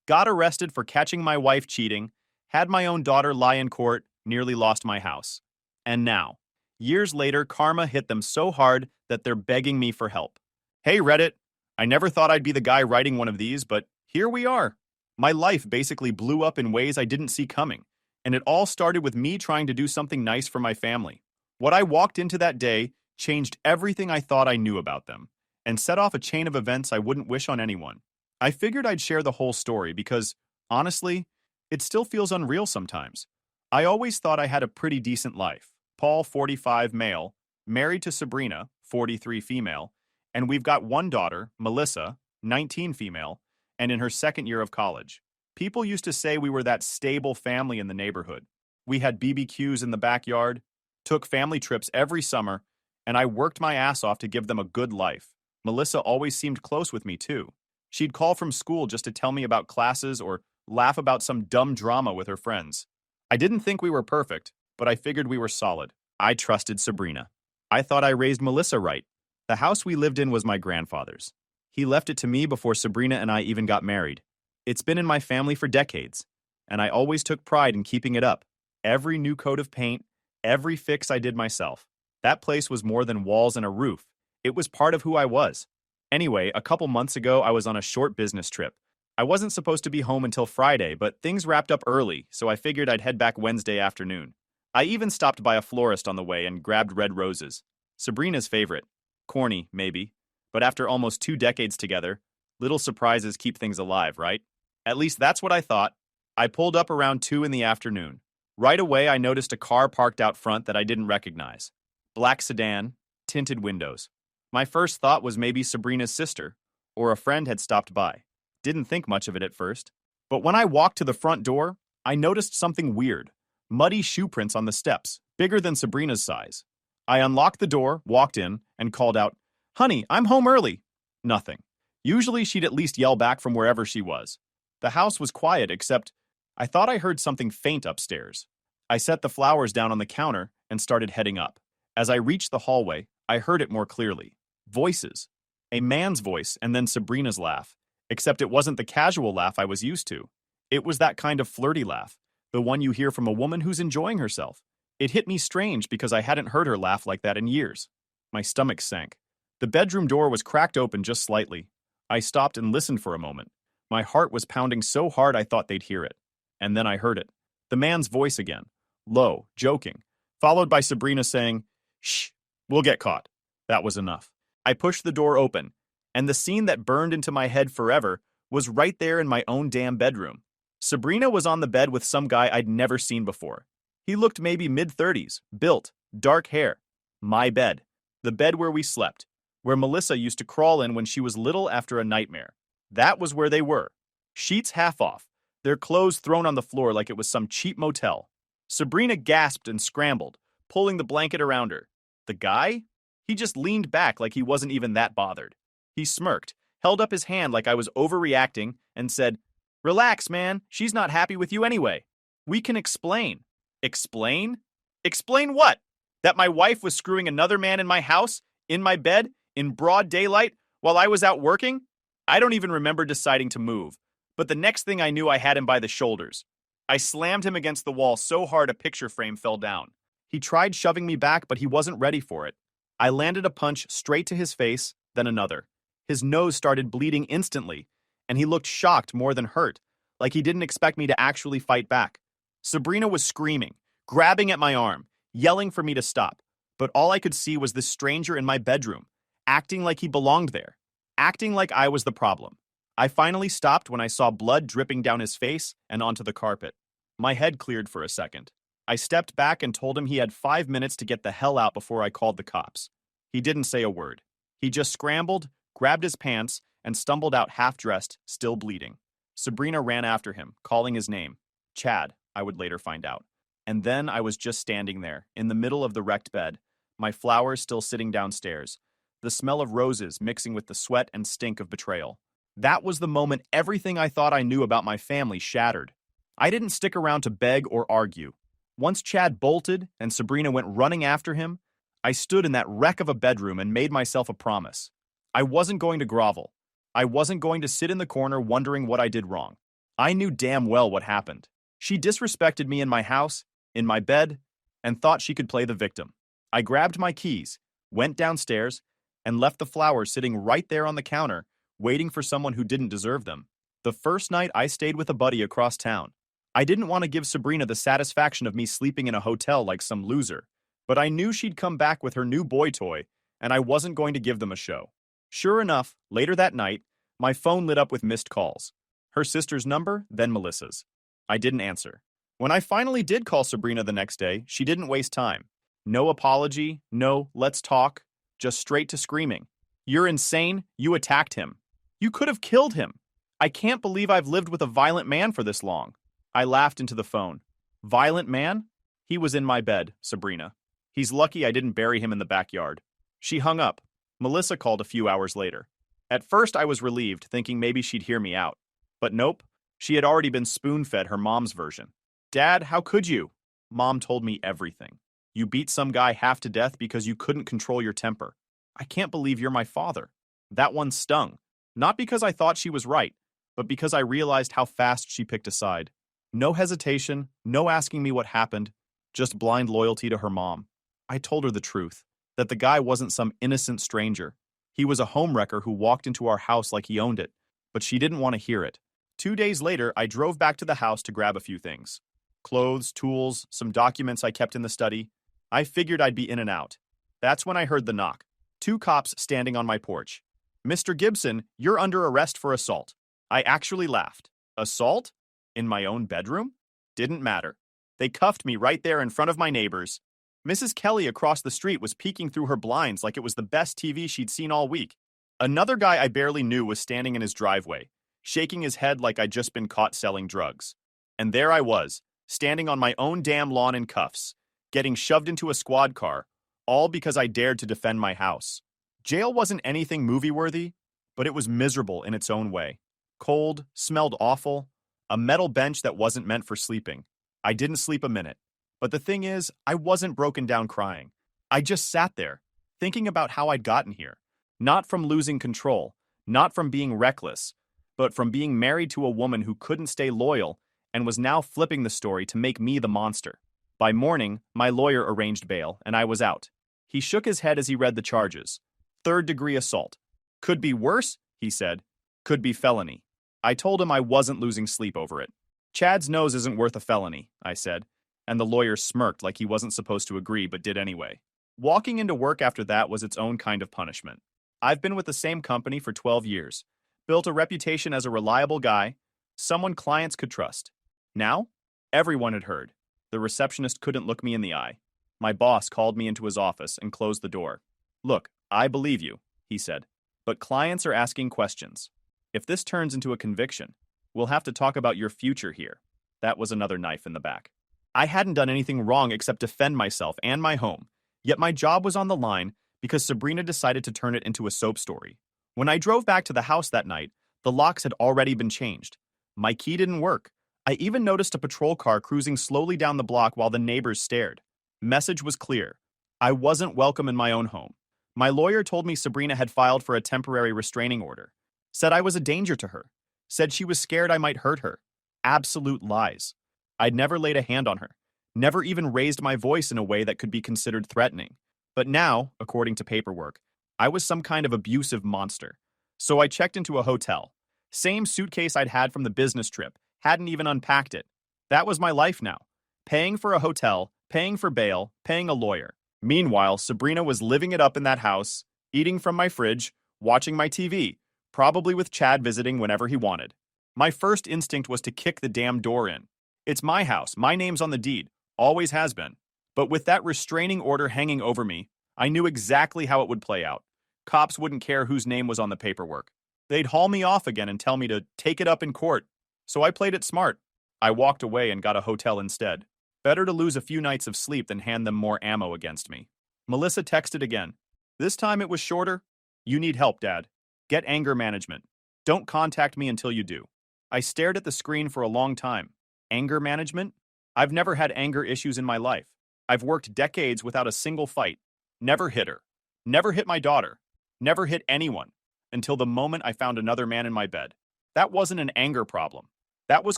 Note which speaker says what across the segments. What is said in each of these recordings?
Speaker 1: got arrested for catching my wife cheating, had my own daughter lie in court, nearly lost my house. And now, years later, karma hit them so hard that they're begging me for help. Hey, Reddit, I never thought I'd be the guy writing one of these, but here we are. My life basically blew up in ways I didn't see coming, and it all started with me trying to do something nice for my family. What I walked into that day changed everything I thought I knew about them, and set off a chain of events I wouldn't wish on anyone. I figured I'd share the whole story because, honestly, it still feels unreal sometimes. I always thought I had a pretty decent life. Paul, 45, male, married to Sabrina, 43, female, and we've got one daughter, Melissa, 19, female, and in her second year of college. People used to say we were that stable family in the neighborhood. We had BBQs in the backyard, took family trips every summer, and I worked my ass off to give them a good life. Melissa always seemed close with me, too. She'd call from school just to tell me about classes or laugh about some dumb drama with her friends. I didn't think we were perfect, but I figured we were solid. I trusted Sabrina. I thought I raised Melissa right. The house we lived in was my grandfather's. He left it to me before Sabrina and I even got married. It's been in my family for decades, and I always took pride in keeping it up. Every new coat of paint, every fix I did myself. That place was more than walls and a roof. It was part of who I was. Anyway, a couple months ago, I was on a short business trip. I wasn't supposed to be home until Friday, but things wrapped up early, so I figured I'd head back Wednesday afternoon. I even stopped by a florist on the way and grabbed red roses. Sabrina's favorite. Corny, maybe. But after almost 2 decades together, little surprises keep things alive, right? At least that's what I thought. I pulled up around 2 in the afternoon. Right away, I noticed a car parked out front that I didn't recognize. Black sedan, tinted windows. My first thought was maybe Sabrina's sister, or a friend had stopped by. Didn't think much of it at first. But when I walked to the front door, I noticed something weird. Muddy shoe prints on the steps, bigger than Sabrina's size. I unlocked the door, walked in, and called out, "Honey, I'm home early." Nothing. Usually she'd at least yell back from wherever she was. The house was quiet, except I thought I heard something faint upstairs. I set the flowers down on the counter and started heading up. As I reached the hallway, I heard it more clearly. Voices. A man's voice and then Sabrina's laugh. Except it wasn't the casual laugh I was used to. It was that kind of flirty laugh, the one you hear from a woman who's enjoying herself. It hit me strange because I hadn't heard her laugh like that in years. My stomach sank. The bedroom door was cracked open just slightly. I stopped and listened for a moment. My heart was pounding so hard I thought they'd hear it. And then I heard it. The man's voice again. Low, joking. Followed by Sabrina saying, "Shh, we'll get caught." That was enough. I pushed the door open, and the scene that burned into my head forever was right there in my own damn bedroom. Sabrina was on the bed with some guy I'd never seen before. He looked maybe mid-30s, built, dark hair. My bed. The bed where we slept. Where Melissa used to crawl in when she was little after a nightmare. That was where they were. Sheets half off, their clothes thrown on the floor like it was some cheap motel. Sabrina gasped and scrambled, pulling the blanket around her. The guy? He just leaned back like he wasn't even that bothered. He smirked, held up his hand like I was overreacting, and said, "Relax, man. She's not happy with you anyway. We can explain." Explain? Explain what? That my wife was screwing another man in my house, in my bed, in broad daylight, while I was out working? I don't even remember deciding to move. But the next thing I knew, I had him by the shoulders. I slammed him against the wall so hard a picture frame fell down. He tried shoving me back, but he wasn't ready for it. I landed a punch straight to his face, then another. His nose started bleeding instantly, and he looked shocked more than hurt, like he didn't expect me to actually fight back. Sabrina was screaming, grabbing at my arm, yelling for me to stop, but all I could see was this stranger in my bedroom, acting like he belonged there, acting like I was the problem. I finally stopped when I saw blood dripping down his face and onto the carpet. My head cleared for a second. I stepped back and told him he had 5 minutes to get the hell out before I called the cops. He didn't say a word. He just scrambled, grabbed his pants, and stumbled out half-dressed, still bleeding. Sabrina ran after him, calling his name. Chad, I would later find out. And then I was just standing there, in the middle of the wrecked bed, my flowers still sitting downstairs, the smell of roses mixing with the sweat and stink of betrayal. That was the moment everything I thought I knew about my family shattered. I didn't stick around to beg or argue. Once Chad bolted and Sabrina went running after him, I stood in that wreck of a bedroom and made myself a promise. I wasn't going to grovel. I wasn't going to sit in the corner wondering what I did wrong. I knew damn well what happened. She disrespected me in my house, in my bed, and thought she could play the victim. I grabbed my keys, went downstairs, and left the flowers sitting right there on the counter, waiting for someone who didn't deserve them. The first night I stayed with a buddy across town. I didn't want to give Sabrina the satisfaction of me sleeping in a hotel like some loser, but I knew she'd come back with her new boy toy, and I wasn't going to give them a show. Sure enough, later that night, my phone lit up with missed calls. Her sister's number, then Melissa's. I didn't answer. When I finally did call Sabrina the next day, she didn't waste time. No apology, no let's talk, just straight to screaming. You're insane, you attacked him. You could have killed him. I can't believe I've lived with a violent man for this long. I laughed into the phone. Violent man? He was in my bed, Sabrina. He's lucky I didn't bury him in the backyard. She hung up. Melissa called a few hours later. At first I was relieved, thinking maybe she'd hear me out. But nope, she had already been spoon-fed her mom's version. Dad, how could you? Mom told me everything. You beat some guy half to death because you couldn't control your temper. I can't believe you're my father. That one stung. Not because I thought she was right, but because I realized how fast she picked a side. No hesitation, no asking me what happened, just blind loyalty to her mom. I told her the truth, that the guy wasn't some innocent stranger. He was a homewrecker who walked into our house like he owned it, but she didn't want to hear it. 2 days later, I drove back to the house to grab a few things. Clothes, tools, some documents I kept in the study. I figured I'd be in and out. That's when I heard the knock. 2 cops standing on my porch. Mr. Gibson, you're under arrest for assault. I actually laughed. Assault? In my own bedroom? Didn't matter. They cuffed me right there in front of my neighbors. Mrs. Kelly across the street was peeking through her blinds like it was the best TV she'd seen all week. Another guy I barely knew was standing in his driveway, shaking his head like I'd just been caught selling drugs. And there I was, standing on my own damn lawn in cuffs, getting shoved into a squad car, all because I dared to defend my house. Jail wasn't anything movie-worthy, but it was miserable in its own way. Cold, smelled awful, a metal bench that wasn't meant for sleeping. I didn't sleep a minute. But the thing is, I wasn't broken down crying. I just sat there, thinking about how I'd gotten here. Not from losing control, not from being reckless, but from being married to a woman who couldn't stay loyal and was now flipping the story to make me the monster. By morning, my lawyer arranged bail, and I was out. He shook his head as he read the charges. 3rd-degree assault. Could be worse, he said. Could be felony. I told him I wasn't losing sleep over it. Chad's nose isn't worth a felony, I said, and the lawyer smirked like he wasn't supposed to agree but did anyway. Walking into work after that was its own kind of punishment. I've been with the same company for 12 years, built a reputation as a reliable guy, someone clients could trust. Now, everyone had heard. The receptionist couldn't look me in the eye. My boss called me into his office and closed the door. Look, I believe you, he said, but clients are asking questions. If this turns into a conviction, we'll have to talk about your future here. That was another knife in the back. I hadn't done anything wrong except defend myself and my home, yet my job was on the line because Sabrina decided to turn it into a soap story. When I drove back to the house that night, the locks had already been changed. My key didn't work. I even noticed a patrol car cruising slowly down the block while the neighbors stared. Message was clear. I wasn't welcome in my own home. My lawyer told me Sabrina had filed for a temporary restraining order. Said I was a danger to her. Said she was scared I might hurt her. Absolute lies. I'd never laid a hand on her. Never even raised my voice in a way that could be considered threatening. But now, according to paperwork, I was some kind of abusive monster. So I checked into a hotel. Same suitcase I'd had from the business trip. Hadn't even unpacked it. That was my life now. Paying for a hotel, paying for bail, paying a lawyer. Meanwhile, Sabrina was living it up in that house, eating from my fridge, watching my TV, probably with Chad visiting whenever he wanted. My first instinct was to kick the damn door in. It's my house, my name's on the deed, always has been. But with that restraining order hanging over me, I knew exactly how it would play out. Cops wouldn't care whose name was on the paperwork. They'd haul me off again and tell me to take it up in court. So I played it smart. I walked away and got a hotel instead. Better to lose a few nights of sleep than hand them more ammo against me. Melissa texted again. This time it was shorter. You need help, Dad. Get anger management. Don't contact me until you do. I stared at the screen for a long time. Anger management? I've never had anger issues in my life. I've worked decades without a single fight. Never hit her. Never hit my daughter. Never hit anyone. Until the moment I found another man in my bed. That wasn't an anger problem. That was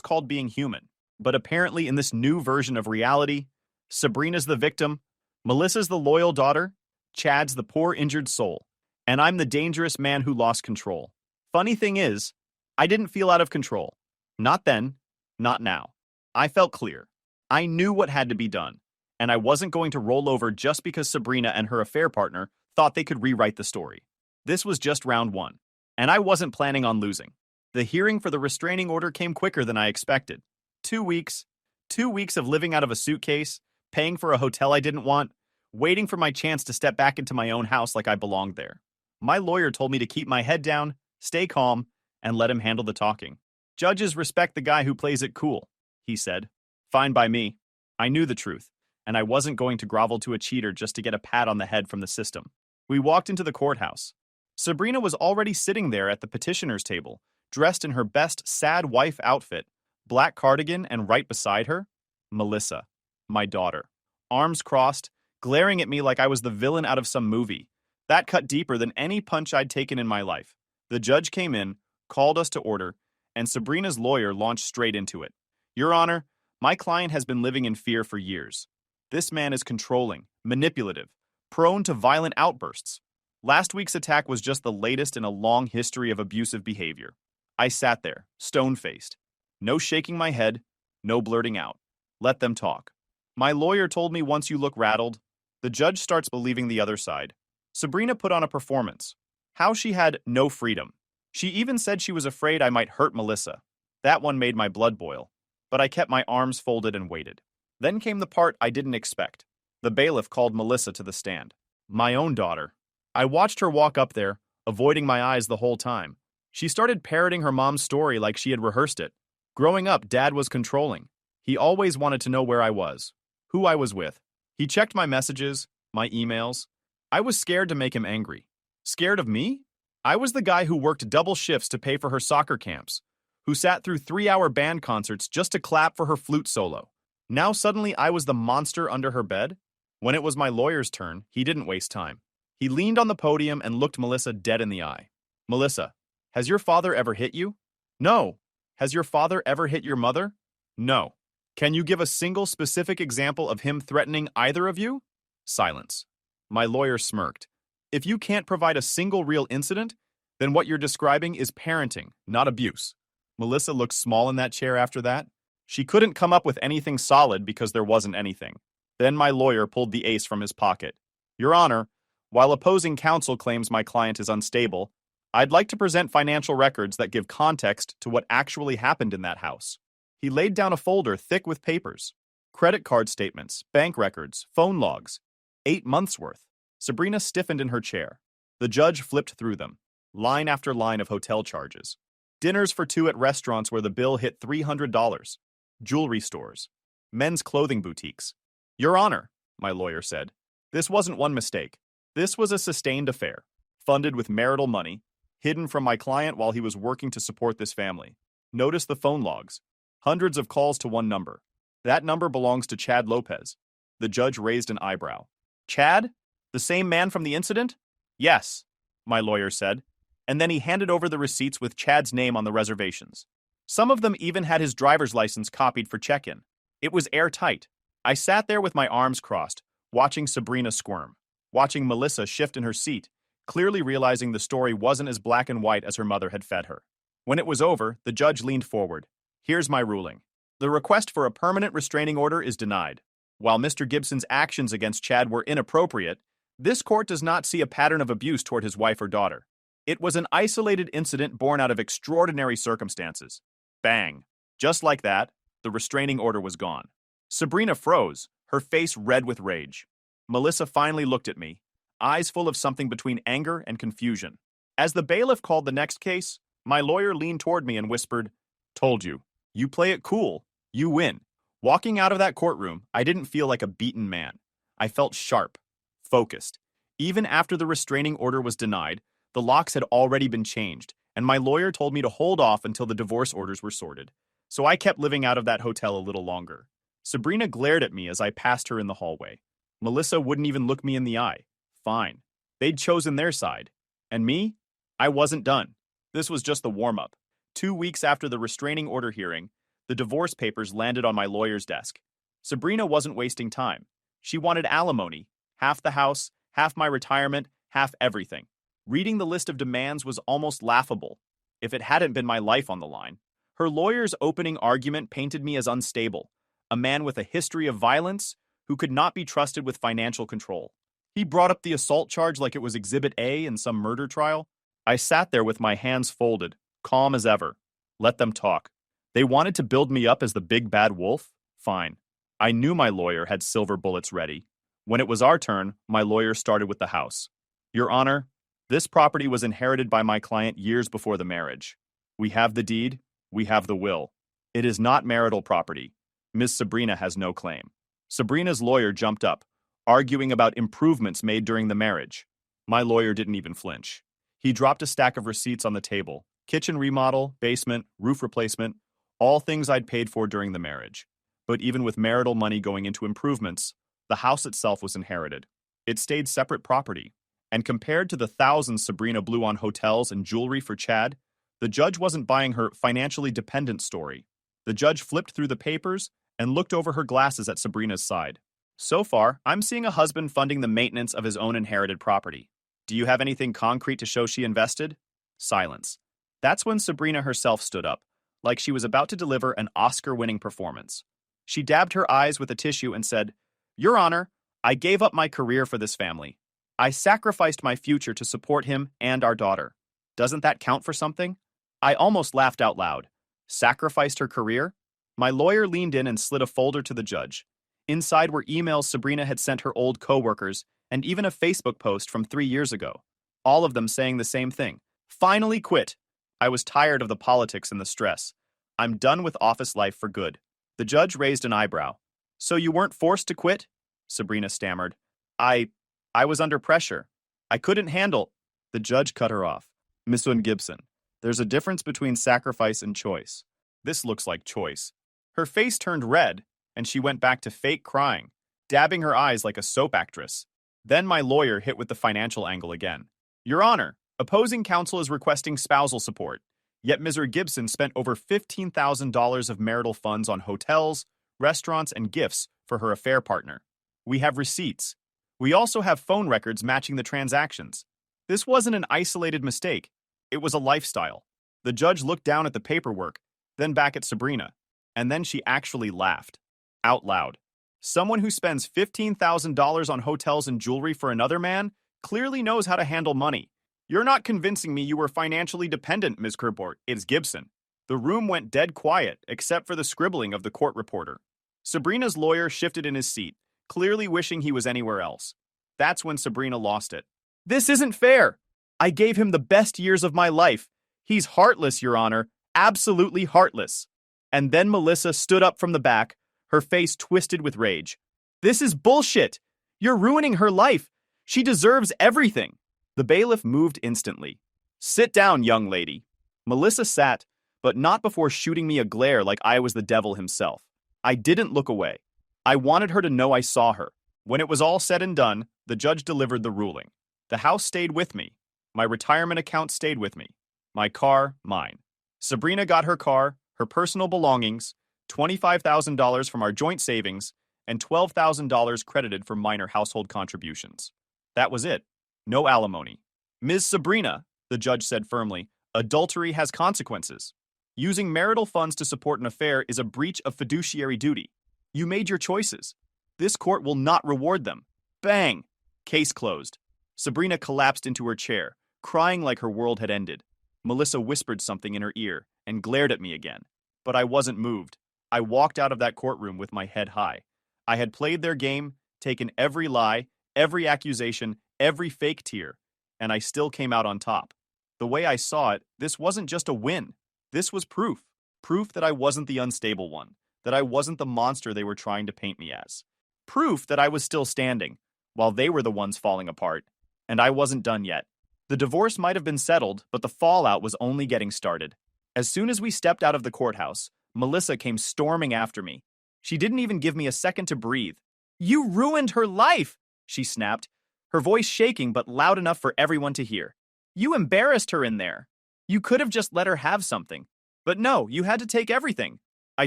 Speaker 1: called being human. But apparently, in this new version of reality, Sabrina's the victim, Melissa's the loyal daughter, Chad's the poor injured soul, and I'm the dangerous man who lost control. Funny thing is, I didn't feel out of control. Not then, not now. I felt clear. I knew what had to be done, and I wasn't going to roll over just because Sabrina and her affair partner thought they could rewrite the story. This was just round one, and I wasn't planning on losing. The hearing for the restraining order came quicker than I expected. 2 weeks. 2 weeks of living out of a suitcase, paying for a hotel I didn't want, waiting for my chance to step back into my own house like I belonged there. My lawyer told me to keep my head down, stay calm, and let him handle the talking. Judges respect the guy who plays it cool, he said. Fine by me. I knew the truth, and I wasn't going to grovel to a cheater just to get a pat on the head from the system. We walked into the courthouse. Sabrina was already sitting there at the petitioner's table, dressed in her best sad wife outfit, black cardigan, and right beside her, Melissa, my daughter, arms crossed, glaring at me like I was the villain out of some movie. That cut deeper than any punch I'd taken in my life. The judge came in, called us to order, and Sabrina's lawyer launched straight into it. Your Honor, my client has been living in fear for years. This man is controlling, manipulative, prone to violent outbursts. Last week's attack was just the latest in a long history of abusive behavior. I sat there, stone-faced. No shaking my head, no blurting out. Let them talk. My lawyer told me once you look rattled, the judge starts believing the other side. Sabrina put on a performance. How she had no freedom. She even said she was afraid I might hurt Melissa. That one made my blood boil. But I kept my arms folded and waited. Then came the part I didn't expect. The bailiff called Melissa to the stand. My own daughter. I watched her walk up there, avoiding my eyes the whole time. She started parroting her mom's story like she had rehearsed it. Growing up, Dad was controlling. He always wanted to know where I was, who I was with. He checked my messages, my emails. I was scared to make him angry. Scared of me? I was the guy who worked double shifts to pay for her soccer camps, who sat through 3-hour band concerts just to clap for her flute solo. Now suddenly I was the monster under her bed? When it was my lawyer's turn, he didn't waste time. He leaned on the podium and looked Melissa dead in the eye. Melissa, has your father ever hit you? No. Has your father ever hit your mother? No. Can you give a single specific example of him threatening either of you? Silence. My lawyer smirked. If you can't provide a single real incident, then what you're describing is parenting, not abuse. Melissa looked small in that chair after that. She couldn't come up with anything solid because there wasn't anything. Then my lawyer pulled the ace from his pocket. Your Honor, while opposing counsel claims my client is unstable, I'd like to present financial records that give context to what actually happened in that house. He laid down a folder thick with papers. Credit card statements, bank records, phone logs. 8 months' worth. Sabrina stiffened in her chair. The judge flipped through them. Line after line of hotel charges. Dinners for two at restaurants where the bill hit $300. Jewelry stores. Men's clothing boutiques. Your Honor, my lawyer said, this wasn't one mistake. This was a sustained affair, funded with marital money, hidden from my client while he was working to support this family. Notice the phone logs. Hundreds of calls to one number. That number belongs to Chad Lopez. The judge raised an eyebrow. Chad? The same man from the incident? Yes, my lawyer said, and then he handed over the receipts with Chad's name on the reservations. Some of them even had his driver's license copied for check-in. It was airtight. I sat there with my arms crossed, watching Sabrina squirm, watching Melissa shift in her seat, clearly realizing the story wasn't as black and white as her mother had fed her. When it was over, the judge leaned forward. Here's my ruling. The request for a permanent restraining order is denied. While Mr. Gibson's actions against Chad were inappropriate, this court does not see a pattern of abuse toward his wife or daughter. It was an isolated incident born out of extraordinary circumstances. Bang. Just like that, the restraining order was gone. Sabrina froze, her face red with rage. Melissa finally looked at me, eyes full of something between anger and confusion. As the bailiff called the next case, my lawyer leaned toward me and whispered, Told you. You play it cool. You win. Walking out of that courtroom, I didn't feel like a beaten man. I felt sharp, focused. Even after the restraining order was denied, the locks had already been changed, and my lawyer told me to hold off until the divorce orders were sorted. So I kept living out of that hotel a little longer. Sabrina glared at me as I passed her in the hallway. Melissa wouldn't even look me in the eye. Fine. They'd chosen their side. And me? I wasn't done. This was just the warm-up. 2 weeks after the restraining order hearing, The divorce papers landed on my lawyer's desk. Sabrina wasn't wasting time. She wanted alimony, half the house, half my retirement, half everything. Reading the list of demands was almost laughable, if it hadn't been my life on the line. Her lawyer's opening argument painted me as unstable, a man with a history of violence who could not be trusted with financial control. He brought up the assault charge like it was Exhibit A in some murder trial. I sat there with my hands folded, calm as ever. Let them talk. They wanted to build me up as the big bad wolf? Fine. I knew my lawyer had silver bullets ready. When it was our turn, my lawyer started with the house. Your Honor, this property was inherited by my client years before the marriage. We have the deed, we have the will. It is not marital property. Ms. Sabrina has no claim. Sabrina's lawyer jumped up, arguing about improvements made during the marriage. My lawyer didn't even flinch. He dropped a stack of receipts on the table. Kitchen remodel, basement, roof replacement, all things I'd paid for during the marriage. But even with marital money going into improvements, the house itself was inherited. It stayed separate property. And compared to the thousands Sabrina blew on hotels and jewelry for Chad, the judge wasn't buying her financially dependent story. The judge flipped through the papers and looked over her glasses at Sabrina's side. So far, I'm seeing a husband funding the maintenance of his own inherited property. Do you have anything concrete to show she invested? Silence. That's when Sabrina herself stood up, like she was about to deliver an Oscar-winning performance. She dabbed her eyes with a tissue and said, Your Honor, I gave up my career for this family. I sacrificed my future to support him and our daughter. Doesn't that count for something? I almost laughed out loud. Sacrificed her career? My lawyer leaned in and slid a folder to the judge. Inside were emails Sabrina had sent her old coworkers and even a Facebook post from 3 years ago. All of them saying the same thing. Finally quit. I was tired of the politics and the stress. I'm done with office life for good. The judge raised an eyebrow. So you weren't forced to quit? Sabrina stammered. I was under pressure. I couldn't handle. The judge cut her off. Miss Gibson, there's a difference between sacrifice and choice. This looks like choice. Her face turned red, and she went back to fake crying, dabbing her eyes like a soap actress. Then my lawyer hit with the financial angle again. Your Honor, opposing counsel is requesting spousal support, yet Ms. Gibson spent over $15,000 of marital funds on hotels, restaurants, and gifts for her affair partner. We have receipts. We also have phone records matching the transactions. This wasn't an isolated mistake. It was a lifestyle. The judge looked down at the paperwork, then back at Sabrina, and then she actually laughed. Out loud. Someone who spends $15,000 on hotels and jewelry for another man clearly knows how to handle money. You're not convincing me you were financially dependent, Ms. Kirport. It's Gibson. The room went dead quiet, except for the scribbling of the court reporter. Sabrina's lawyer shifted in his seat, clearly wishing he was anywhere else. That's when Sabrina lost it. This isn't fair. I gave him the best years of my life. He's heartless, Your Honor. Absolutely heartless. And then Melissa stood up from the back, her face twisted with rage. This is bullshit. You're ruining her life. She deserves everything. The bailiff moved instantly. Sit down, young lady. Melissa sat, but not before shooting me a glare like I was the devil himself. I didn't look away. I wanted her to know I saw her. When it was all said and done, the judge delivered the ruling. The house stayed with me. My retirement account stayed with me. My car, mine. Sabrina got her car, her personal belongings, $25,000 from our joint savings, and $12,000 credited for minor household contributions. That was it. No alimony. Ms. Sabrina, the judge said firmly, adultery has consequences. Using marital funds to support an affair is a breach of fiduciary duty. You made your choices. This court will not reward them. Bang! Case closed. Sabrina collapsed into her chair, crying like her world had ended. Melissa whispered something in her ear and glared at me again. But I wasn't moved. I walked out of that courtroom with my head high. I had played their game, taken every lie, every accusation, every fake tear, and I still came out on top. The way I saw it, this wasn't just a win. This was proof. Proof that I wasn't the unstable one, that I wasn't the monster they were trying to paint me as. Proof that I was still standing, while they were the ones falling apart. And I wasn't done yet. The divorce might have been settled, but the fallout was only getting started. As soon as we stepped out of the courthouse, Melissa came storming after me. She didn't even give me a second to breathe. You ruined her life, she snapped, her voice shaking but loud enough for everyone to hear. You embarrassed her in there. You could have just let her have something. But no, you had to take everything. I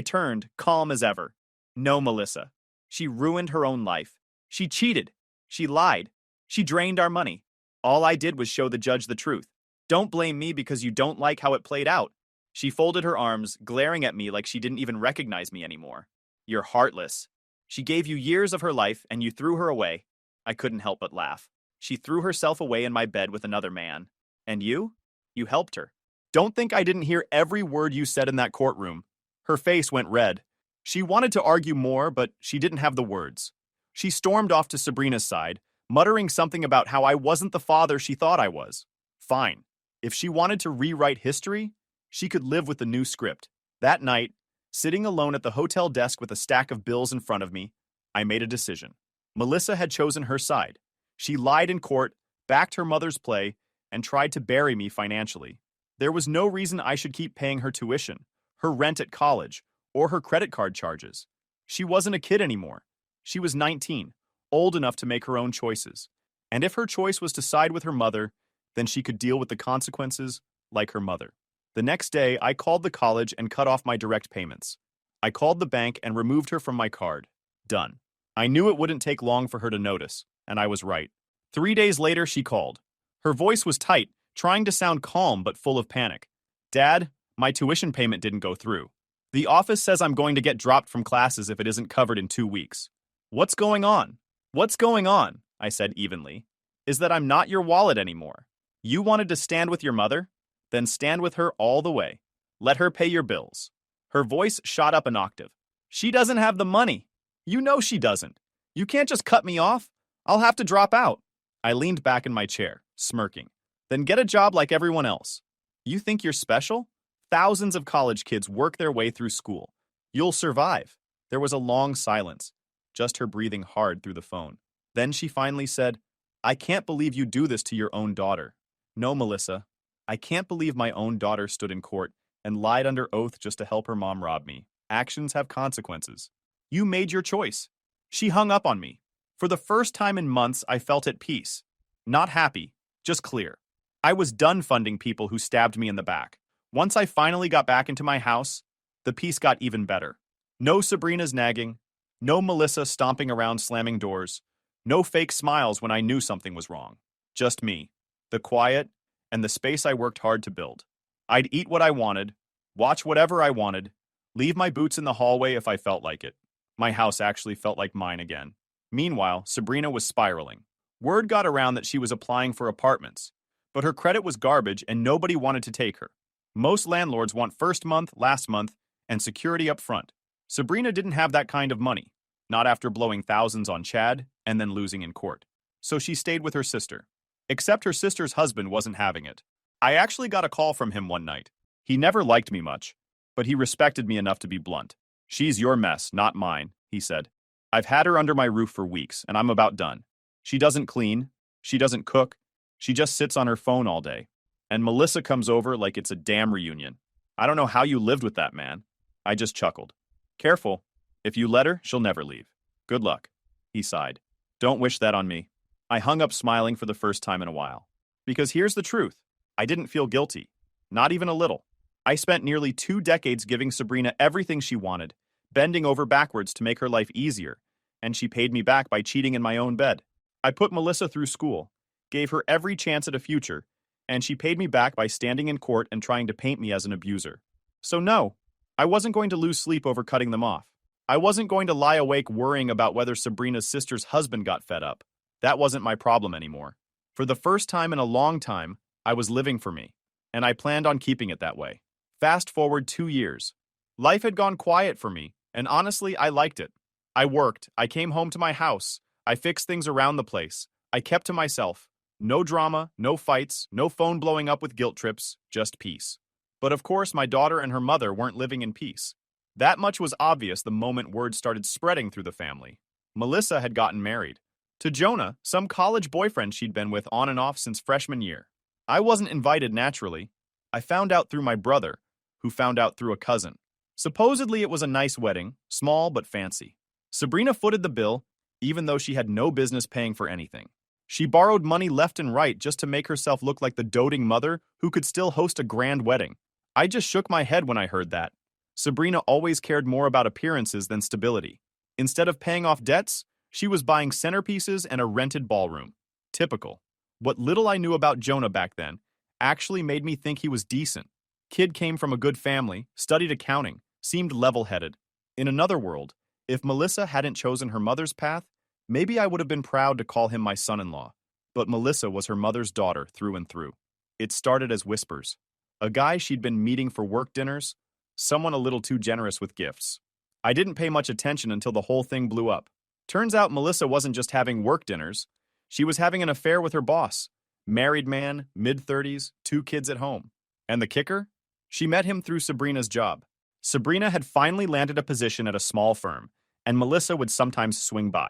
Speaker 1: turned, calm as ever. No, Melissa. She ruined her own life. She cheated. She lied. She drained our money. All I did was show the judge the truth. Don't blame me because you don't like how it played out. She folded her arms, glaring at me like she didn't even recognize me anymore. You're heartless. She gave you years of her life and you threw her away. I couldn't help but laugh. She threw herself away in my bed with another man. And you? You helped her. Don't think I didn't hear every word you said in that courtroom. Her face went red. She wanted to argue more, but she didn't have the words. She stormed off to Sabrina's side, muttering something about how I wasn't the father she thought I was. Fine. If she wanted to rewrite history, she could live with the new script. That night, sitting alone at the hotel desk with a stack of bills in front of me, I made a decision. Melissa had chosen her side. She lied in court, backed her mother's play, and tried to bury me financially. There was no reason I should keep paying her tuition, her rent at college, or her credit card charges. She wasn't a kid anymore. She was 19, old enough to make her own choices. And if her choice was to side with her mother, then she could deal with the consequences like her mother. The next day, I called the college and cut off my direct payments. I called the bank and removed her from my card. Done. I knew it wouldn't take long for her to notice, and I was right. 3 days later, she called. Her voice was tight, trying to sound calm but full of panic. Dad, my tuition payment didn't go through. The office says I'm going to get dropped from classes if it isn't covered in 2 weeks. What's going on? What's going on? I said evenly. Is that I'm not your wallet anymore. You wanted to stand with your mother? Then stand with her all the way. Let her pay your bills. Her voice shot up an octave. She doesn't have the money. You know she doesn't. You can't just cut me off. I'll have to drop out. I leaned back in my chair, smirking. Then get a job like everyone else. You think you're special? Thousands of college kids work their way through school. You'll survive. There was a long silence, just her breathing hard through the phone. Then she finally said, I can't believe you do this to your own daughter. No, Melissa. I can't believe my own daughter stood in court and lied under oath just to help her mom rob me. Actions have consequences. You made your choice. She hung up on me. For the first time in months, I felt at peace. Not happy, just clear. I was done funding people who stabbed me in the back. Once I finally got back into my house, the peace got even better. No Sabrina's nagging, no Melissa stomping around slamming doors, no fake smiles when I knew something was wrong. Just me, the quiet, and the space I worked hard to build. I'd eat what I wanted, watch whatever I wanted, leave my boots in the hallway if I felt like it. My house actually felt like mine again. Meanwhile, Sabrina was spiraling. Word got around that she was applying for apartments, but her credit was garbage and nobody wanted to take her. Most landlords want first month, last month, and security up front. Sabrina didn't have that kind of money, not after blowing thousands on Chad and then losing in court. So she stayed with her sister. Except her sister's husband wasn't having it. I actually got a call from him one night. He never liked me much, but he respected me enough to be blunt. She's your mess, not mine, he said. I've had her under my roof for weeks, and I'm about done. She doesn't clean. She doesn't cook. She just sits on her phone all day. And Melissa comes over like it's a damn reunion. I don't know how you lived with that man. I just chuckled. Careful. If you let her, she'll never leave. Good luck. He sighed. Don't wish that on me. I hung up smiling for the first time in a while. Because here's the truth. I didn't feel guilty. Not even a little. I spent nearly 2 decades giving Sabrina everything she wanted, bending over backwards to make her life easier, and she paid me back by cheating in my own bed. I put Melissa through school, gave her every chance at a future, and she paid me back by standing in court and trying to paint me as an abuser. So no, I wasn't going to lose sleep over cutting them off. I wasn't going to lie awake worrying about whether Sabrina's sister's husband got fed up. That wasn't my problem anymore. For the first time in a long time, I was living for me, and I planned on keeping it that way. Fast forward 2 years. Life had gone quiet for me, and honestly, I liked it. I worked, I came home to my house, I fixed things around the place, I kept to myself. No drama, no fights, no phone blowing up with guilt trips, just peace. But of course, my daughter and her mother weren't living in peace. That much was obvious the moment word started spreading through the family. Melissa had gotten married. To Jonah, some college boyfriend she'd been with on and off since freshman year. I wasn't invited naturally. I found out through my brother, who found out through a cousin. Supposedly it was a nice wedding, small but fancy. Sabrina footed the bill, even though she had no business paying for anything. She borrowed money left and right just to make herself look like the doting mother who could still host a grand wedding. I just shook my head when I heard that. Sabrina always cared more about appearances than stability. Instead of paying off debts, she was buying centerpieces and a rented ballroom. Typical. What little I knew about Jonah back then actually made me think he was decent. Kid came from a good family, studied accounting, seemed level-headed. In another world, if Melissa hadn't chosen her mother's path, maybe I would have been proud to call him my son-in-law. But Melissa was her mother's daughter through and through. It started as whispers. A guy she'd been meeting for work dinners, someone a little too generous with gifts. I didn't pay much attention until the whole thing blew up. Turns out Melissa wasn't just having work dinners. She was having an affair with her boss. Married man, mid-30s, 2 kids at home. And the kicker? She met him through Sabrina's job. Sabrina had finally landed a position at a small firm, and Melissa would sometimes swing by.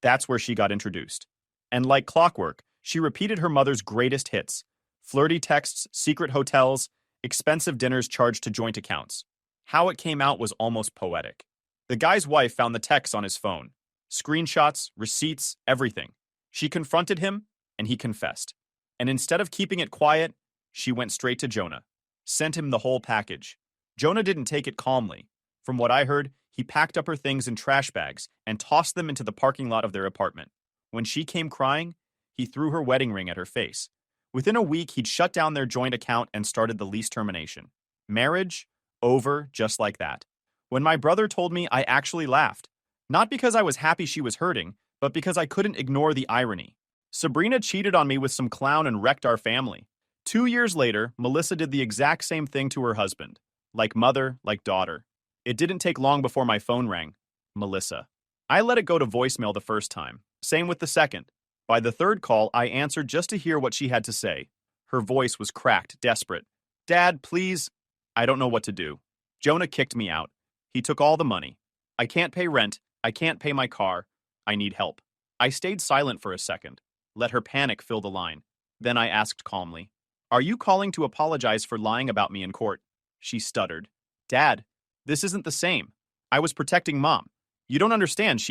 Speaker 1: That's where she got introduced. And like clockwork, she repeated her mother's greatest hits. Flirty texts, secret hotels, expensive dinners charged to joint accounts. How it came out was almost poetic. The guy's wife found the texts on his phone. Screenshots, receipts, everything. She confronted him, and he confessed. And instead of keeping it quiet, she went straight to Jonah. Sent him the whole package. Jonah didn't take it calmly. From what I heard, he packed up her things in trash bags and tossed them into the parking lot of their apartment. When she came crying, he threw her wedding ring at her face. Within a week, he'd shut down their joint account and started the lease termination. Marriage? Over just like that. When my brother told me, I actually laughed. Not because I was happy she was hurting, but because I couldn't ignore the irony. Sabrina cheated on me with some clown and wrecked our family. 2 years later, Melissa did the exact same thing to her husband. Like mother, like daughter. It didn't take long before my phone rang. Melissa. I let it go to voicemail the first time. Same with the second. By the third call, I answered just to hear what she had to say. Her voice was cracked, desperate. Dad, please. I don't know what to do. Jonah kicked me out. He took all the money. I can't pay rent. I can't pay my car. I need help. I stayed silent for a second. Let her panic fill the line. Then I asked calmly, Are you calling to apologize for lying about me in court? She stuttered. Dad, this isn't the same. I was protecting Mom. You don't understand,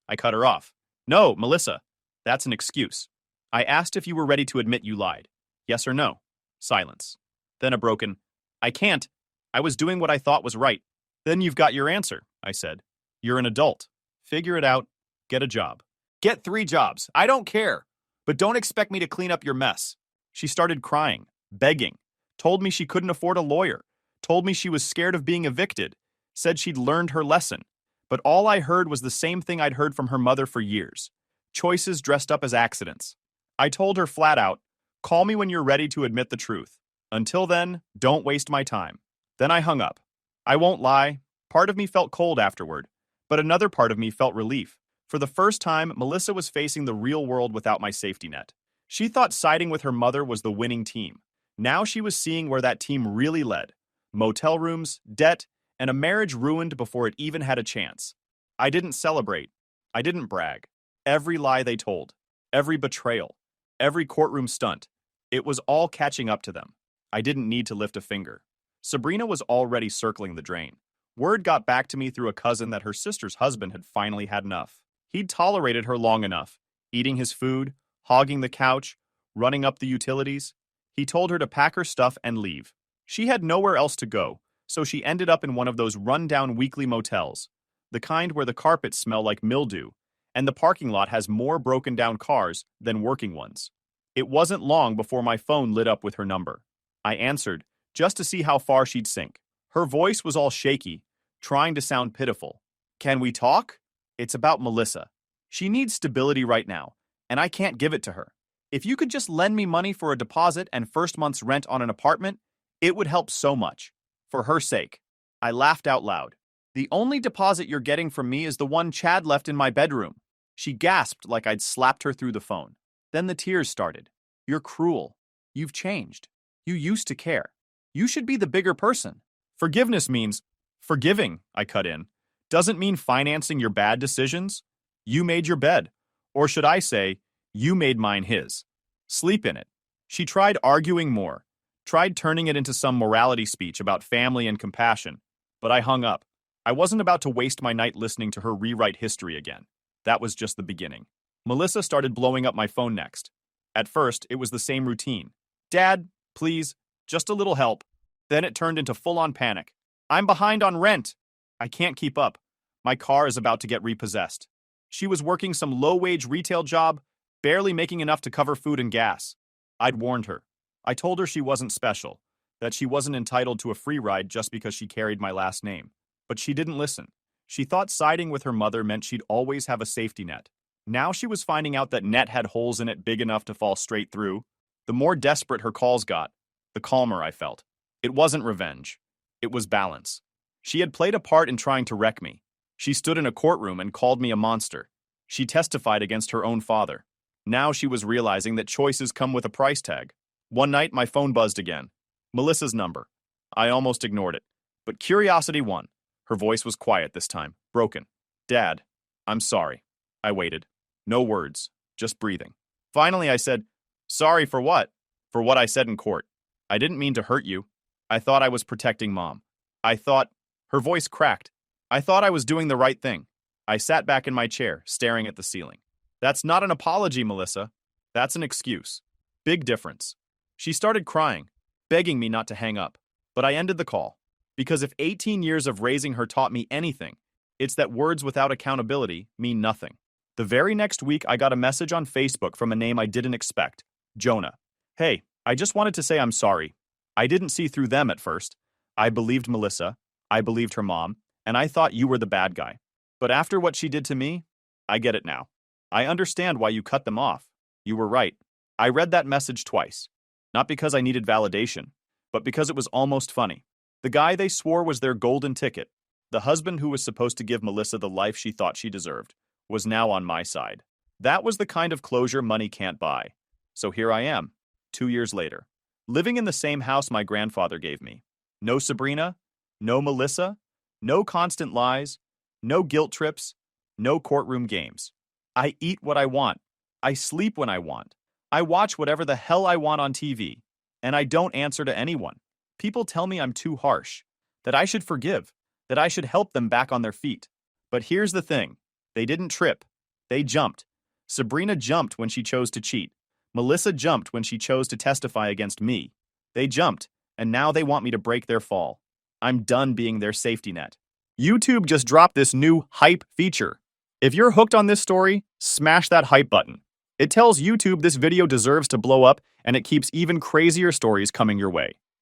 Speaker 1: I cut her off. No, Melissa. That's an excuse. I asked if you were ready to admit you lied. Yes or no? Silence. Then a broken, I can't. I was doing what I thought was right. Then you've got your answer, I said. You're an adult. Figure it out. Get a job. Get 3 jobs. I don't care. But don't expect me to clean up your mess. She started crying, begging, told me she couldn't afford a lawyer, told me she was scared of being evicted, said she'd learned her lesson. But all I heard was the same thing I'd heard from her mother for years. Choices dressed up as accidents. I told her flat out, call me when you're ready to admit the truth. Until then, don't waste my time. Then I hung up. I won't lie, part of me felt cold afterward, but another part of me felt relief. For the first time, Melissa was facing the real world without my safety net. She thought siding with her mother was the winning team. Now she was seeing where that team really led. Motel rooms, debt, and a marriage ruined before it even had a chance. I didn't celebrate. I didn't brag. Every lie they told, every betrayal, every courtroom stunt, it was all catching up to them. I didn't need to lift a finger. Sabrina was already circling the drain. Word got back to me through a cousin that her sister's husband had finally had enough. He'd tolerated her long enough, eating his food, hogging the couch, running up the utilities. He told her to pack her stuff and leave. She had nowhere else to go, so she ended up in one of those run-down weekly motels, the kind where the carpets smell like mildew, and the parking lot has more broken-down cars than working ones. It wasn't long before my phone lit up with her number. I answered, just to see how far she'd sink. Her voice was all shaky, trying to sound pitiful. Can we talk? It's about Melissa. She needs stability right now, and I can't give it to her. If you could just lend me money for a deposit and first month's rent on an apartment, it would help so much. For her sake. I laughed out loud. The only deposit you're getting from me is the one Chad left in my bedroom. She gasped like I'd slapped her through the phone. Then the tears started. You're cruel. You've changed. You used to care. You should be the bigger person. Forgiveness means forgiving, I cut in. Doesn't mean financing your bad decisions. You made your bed. Or should I say, you made mine his. Sleep in it. She tried arguing more, tried turning it into some morality speech about family and compassion, but I hung up. I wasn't about to waste my night listening to her rewrite history again. That was just the beginning. Melissa started blowing up my phone next. At first, it was the same routine. Dad, please, just a little help. Then it turned into full-on panic. I'm behind on rent. I can't keep up. My car is about to get repossessed. She was working some low-wage retail job, barely making enough to cover food and gas. I'd warned her. I told her she wasn't special, that she wasn't entitled to a free ride just because she carried my last name. But she didn't listen. She thought siding with her mother meant she'd always have a safety net. Now she was finding out that net had holes in it big enough to fall straight through. The more desperate her calls got, the calmer I felt. It wasn't revenge. It was balance. She had played a part in trying to wreck me. She stood in a courtroom and called me a monster. She testified against her own father. Now she was realizing that choices come with a price tag. One night, my phone buzzed again. Melissa's number. I almost ignored it. But curiosity won. Her voice was quiet this time, broken. Dad, I'm sorry. I waited. No words, just breathing. Finally, I said, sorry for what? For what I said in court. I didn't mean to hurt you. I thought I was protecting Mom. I thought, her voice cracked. I thought I was doing the right thing. I sat back in my chair, staring at the ceiling. That's not an apology, Melissa. That's an excuse. Big difference. She started crying, begging me not to hang up. But I ended the call. Because if 18 years of raising her taught me anything, it's that words without accountability mean nothing. The very next week, I got a message on Facebook from a name I didn't expect. Jonah. Hey, I just wanted to say I'm sorry. I didn't see through them at first. I believed Melissa. I believed her mom. And I thought you were the bad guy. But after what she did to me, I get it now. I understand why you cut them off. You were right. I read that message twice. Not because I needed validation, but because it was almost funny. The guy they swore was their golden ticket, the husband who was supposed to give Melissa the life she thought she deserved, was now on my side. That was the kind of closure money can't buy. So here I am, 2 years later, living in the same house my grandfather gave me. No Sabrina, no Melissa, no constant lies, no guilt trips, no courtroom games. I eat what I want. I sleep when I want. I watch whatever the hell I want on TV. And I don't answer to anyone. People tell me I'm too harsh, that I should forgive, that I should help them back on their feet. But here's the thing. They didn't trip. They jumped. Sabrina jumped when she chose to cheat. Melissa jumped when she chose to testify against me. They jumped, and now they want me to break their fall. I'm done being their safety net. YouTube just dropped this new hype feature. If you're hooked on this story, smash that hype button. It tells YouTube this video deserves to blow up, and it keeps even crazier stories coming your way.